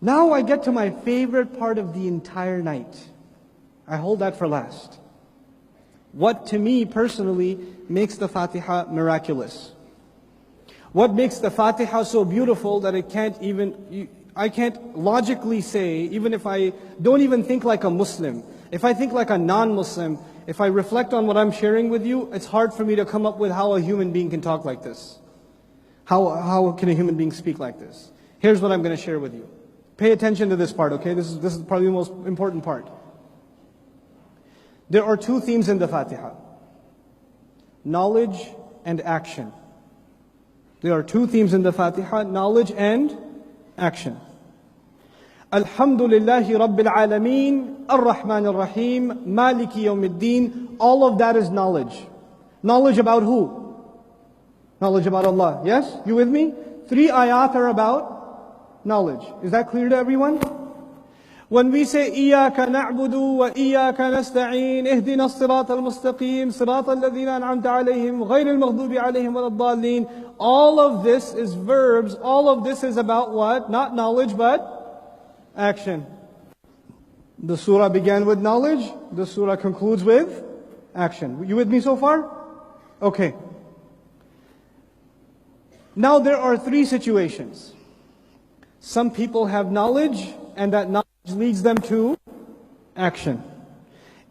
Now I get to my favorite part of the entire night. I hold that for last. What to me personally makes the Fatiha miraculous? What makes the Fatiha so beautiful that I can't logically say, even if I don't even think like a Muslim, if I think like a non-Muslim, if I reflect on what I'm sharing with you, it's hard for me to come up with how a human being can talk like this. How can a human being speak like this? Here's what I'm going to share with you. Pay attention to this part, okay? This is probably the most important part. There are two themes in the Fatiha: knowledge and action. There are two themes in the Fatiha: knowledge and action. Alhamdulillahi Rabbil Alameen, Ar-Rahman Ar-Rahim, Maliki Yawmiddin. All of that is knowledge. Knowledge about who? Knowledge about Allah. Yes? You with me? 3 ayat are about knowledge. Is that clear to everyone? When we say إِيَّاكَ نَعْبُدُ وَإِيَّاكَ نَسْتَعِينُ اهْدِنَا الصِّرَاطَ الْمُسْتَقِيمِ صِرَاطَ الَّذِينَ أَنْعَمْتَ عَلَيْهِمْ غَيْرِ الْمَغْضُوبِ عَلَيْهِمْ وَلَا الضَّالِّينَ. All of this is verbs. All of this is about what? Not knowledge, but action. The surah began with knowledge. The surah concludes with action. You with me so far? Okay. Now there are 3 situations. Some people have knowledge, and that knowledge leads them to action.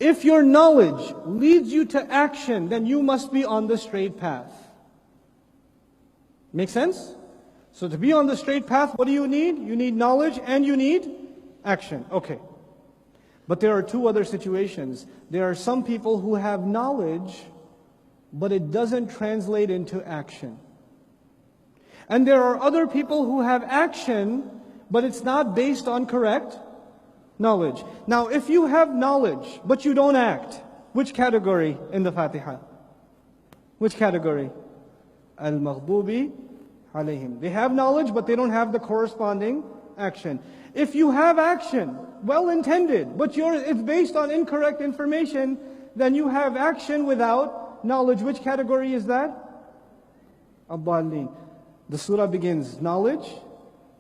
If your knowledge leads you to action, then you must be on the straight path. Make sense? So to be on the straight path, what do you need? You need knowledge and you need action. Okay. But there are 2 other situations. There are some people who have knowledge, but it doesn't translate into action. And there are other people who have action, but it's not based on correct knowledge. Now, if you have knowledge, but you don't act, which category in the Fatiha? Which category? Al-Maghdubi alayhim. They have knowledge, but they don't have the corresponding action. If you have action, well-intended, but it's based on incorrect information, then you have action without knowledge. Which category is that? Ad-Dallin. The surah begins knowledge,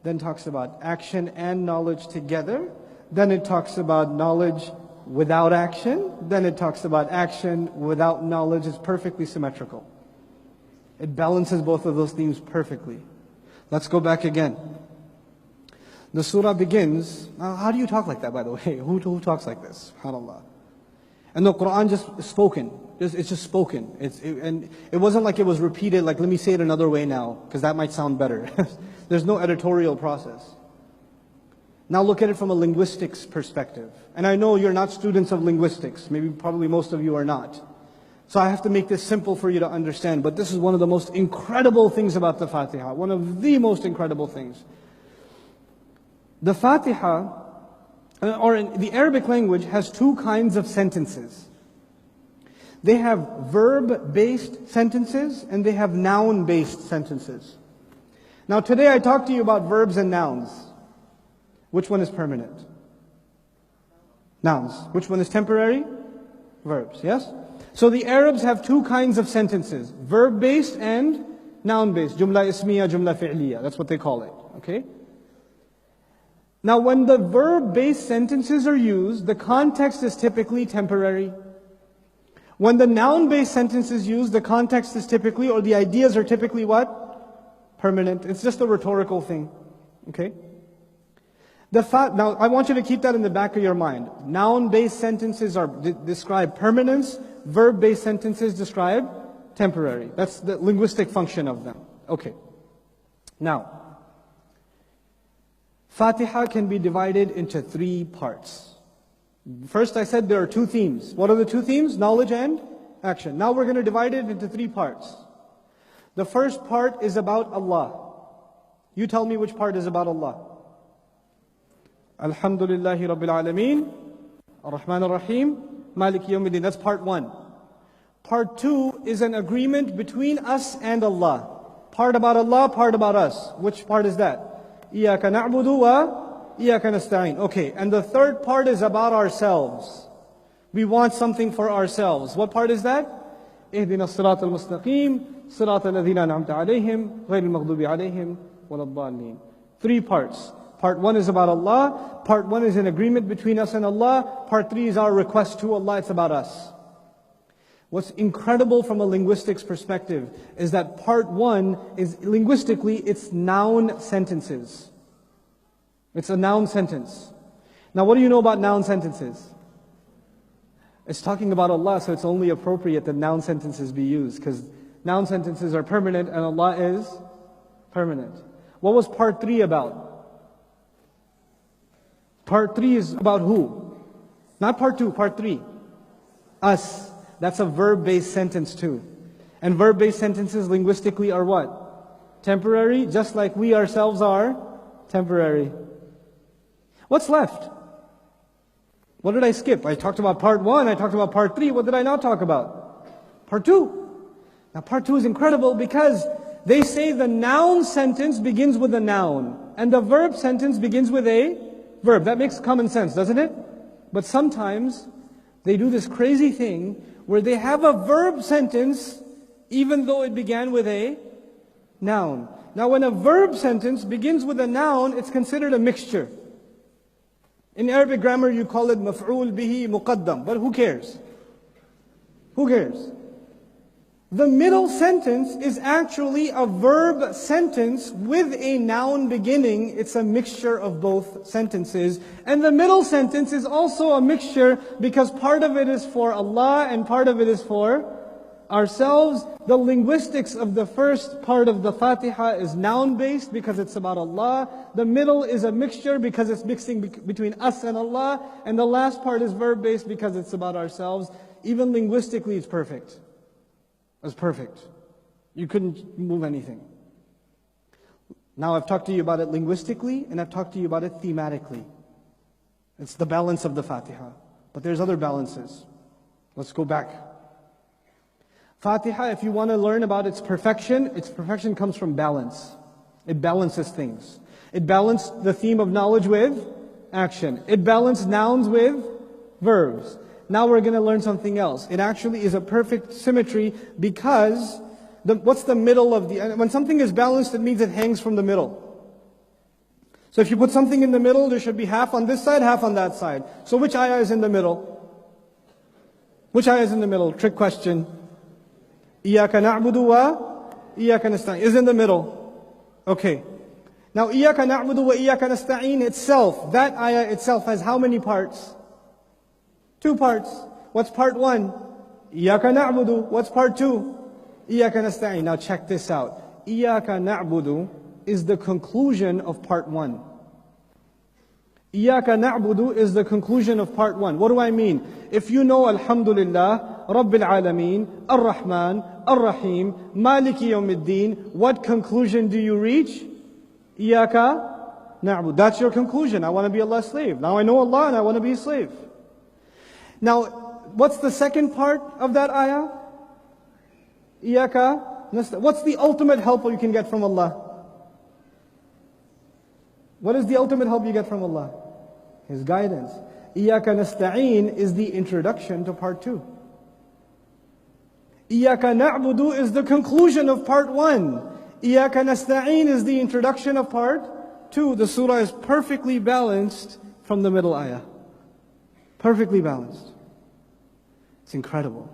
then talks about action and knowledge together. Then it talks about knowledge without action. Then it talks about action without knowledge. It's perfectly symmetrical. It balances both of those themes perfectly. Let's go back again. The surah begins. Now, how do you talk like that, by the way? Who talks like this? SubhanAllah. And the Quran just spoken. It's just spoken. And it wasn't like it was repeated, like let me say it another way now, because that might sound better. There's no editorial process. Now look at it from a linguistics perspective. And I know you're not students of linguistics. Probably most of you are not. So I have to make this simple for you to understand. But this is one of the most incredible things about the Fatiha. One of the most incredible things. The Fatiha, or in the Arabic language, has 2 kinds of sentences. They have verb-based sentences and they have noun-based sentences. Now today I talked to you about verbs and nouns. Which one is permanent? Nouns. Which one is temporary? Verbs, yes? So the Arabs have 2 kinds of sentences. Verb-based and noun-based. Jumla ismiya, jumla fi'liya. That's what they call it. Okay? Now when the verb-based sentences are used, the context is typically temporary. When the noun-based sentence is used, the context is typically, or the ideas are typically what? Permanent. It's just a rhetorical thing. Okay? Now, I want you to keep that in the back of your mind. Noun-based sentences describe permanence. Verb-based sentences describe temporary. That's the linguistic function of them. Okay. Now, Fatiha can be divided into 3 parts. First I said there are 2 themes. What are the 2 themes? Knowledge and action. Now we're going to divide it into 3 parts. The first part is about Allah. You tell me which part is about Allah. Alhamdulillahi Rabbil Alameen, Ar-Rahman Ar-Rahim, Maliki Yawmiddin. That's part 1. Part 2 is an agreement between us and Allah. Part about Allah, part about us. Which part is that? إِيَّاكَ نَعْبُدُ وَإِيَّاكَ نَسْتَعِينُ. Okay, and the third part is about ourselves. We want something for ourselves. What part is that? اهدنا الصراط المستقيم صراط الذين أنعمت عليهم غير المغضوب عليهم ولا الضالين. 3 parts. Part 1 is about Allah. Part 1 is an agreement between us and Allah. Part 3 is our request to Allah. It's about us. What's incredible from a linguistics perspective is that part 1 is, linguistically, it's noun sentences. It's a noun sentence. Now what do you know about noun sentences? It's talking about Allah, so it's only appropriate that noun sentences be used, because noun sentences are permanent and Allah is permanent. What was part 3 about? Part 3 is about who? Not part 2, part 3. Us. That's a verb-based sentence too. And verb-based sentences linguistically are what? Temporary, just like we ourselves are temporary. What's left? What did I skip? I talked about part 1, I talked about part 3. What did I not talk about? Part 2. Now part 2 is incredible because they say the noun sentence begins with a noun and the verb sentence begins with a verb. That makes common sense, doesn't it? But sometimes they do this crazy thing where they have a verb sentence even though it began with a noun. Now when a verb sentence begins with a noun, it's considered a mixture. In Arabic grammar you call it maf'ul bihi muqaddam, but who cares? Who cares? The middle sentence is actually a verb sentence with a noun beginning. It's a mixture of both sentences. And the middle sentence is also a mixture because part of it is for Allah and part of it is for ourselves. The linguistics of the first part of the Fatiha is noun-based because it's about Allah. The middle is a mixture because it's mixing between us and Allah. And the last part is verb-based because it's about ourselves. Even linguistically, it's perfect. It's perfect. You couldn't move anything. Now I've talked to you about it linguistically and I've talked to you about it thematically. It's the balance of the Fatiha. But there's other balances. Let's go back. Fatiha, if you want to learn about its perfection comes from balance. It balances things. It balanced the theme of knowledge with action. It balanced nouns with verbs. Now we're going to learn something else. It actually is a perfect symmetry because what's the middle of the... When something is balanced, it means it hangs from the middle. So if you put something in the middle, there should be half on this side, half on that side. So which ayah is in the middle? Which ayah is in the middle? Trick question. Iyaka na'budu wa iyaka nasta'in is in the middle. Okay. Now Iyaka na'budu wa iyaka nasta'in itself, that ayah itself has how many parts? 2 parts. What's part 1? Iyaka na'budu. What's part 2? Iyaka nasta'in. Now check this out. Iyaka na'budu is the conclusion of part 1. Iyaka na'budu is the conclusion of part 1. What do I mean? If you know Alhamdulillah, Rabbil Alameen, Ar-Rahman, Ar-Rahim, Maliki Yawmiddin, what conclusion do you reach? Iyaka na'budu. That's your conclusion. I want to be Allah's slave. Now I know Allah and I want to be a slave. Now, what's the second part of that ayah? Iyaka nasta'in. What's the ultimate help you can get from Allah? What is the ultimate help you get from Allah? His guidance. Iyaka nasta'in is the introduction to part 2. Iyaka na'budu is the conclusion of part 1. Iyaka nasta'in is the introduction of part 2. The surah is perfectly balanced from the middle ayah. Perfectly balanced. It's incredible.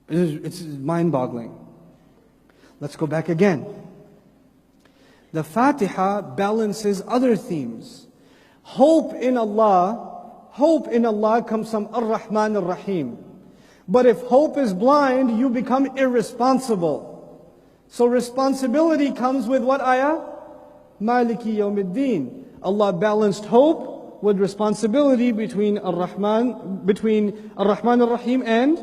It's mind-boggling. Let's go back again. The Fatiha balances other themes. Hope in Allah comes from Ar-Rahman Ar-Rahim. But if hope is blind, you become irresponsible. So responsibility comes with what ayah? Maliki Yawmiddin. Allah balanced hope with responsibility between Ar-Rahman Ar-Rahim and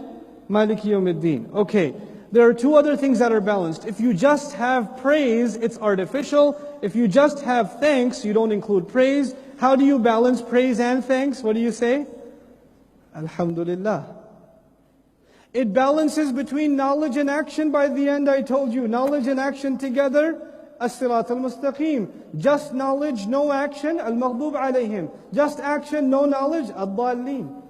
Maliki Yawmiddin. Okay, there are 2 other things that are balanced. If you just have praise, it's artificial. If you just have thanks, you don't include praise. How do you balance praise and thanks? What do you say? Alhamdulillah. It balances between knowledge and action. By the end I told you, knowledge and action together, as-sirat al-mustaqim. Just knowledge, no action, al-maghdub alayhim. Just action, no knowledge, ad-dallin.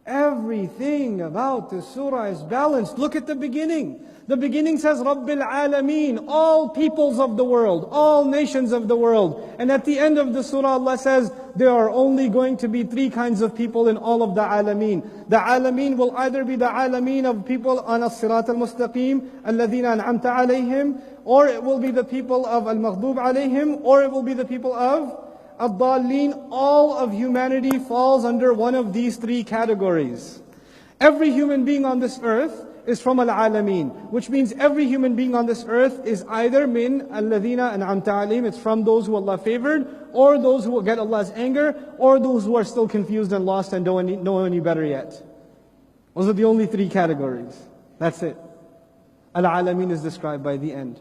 Everything about this surah is balanced. Look at the beginning. The beginning says, Rabbil Alameen, all peoples of the world, all nations of the world. And at the end of the surah, Allah says, there are only going to be three kinds of people in all of the Alameen. The Alameen will either be the Alameen of people on As-Sirat al-Mustaqim, Alladhina an'amta alayhim, or it will be the people of Al-Maghdub alayhim, or it will be the people of Ad-Dallin. All of humanity falls under one of these three categories. Every human being on this earth is from Al-Alameen, which means every human being on this earth is either min alladhina an'amta alayhim, it's from those who Allah favored, or those who will get Allah's anger, or those who are still confused and lost and don't know any better yet. Those are the only three categories. That's it. Al-Alameen is described by the end.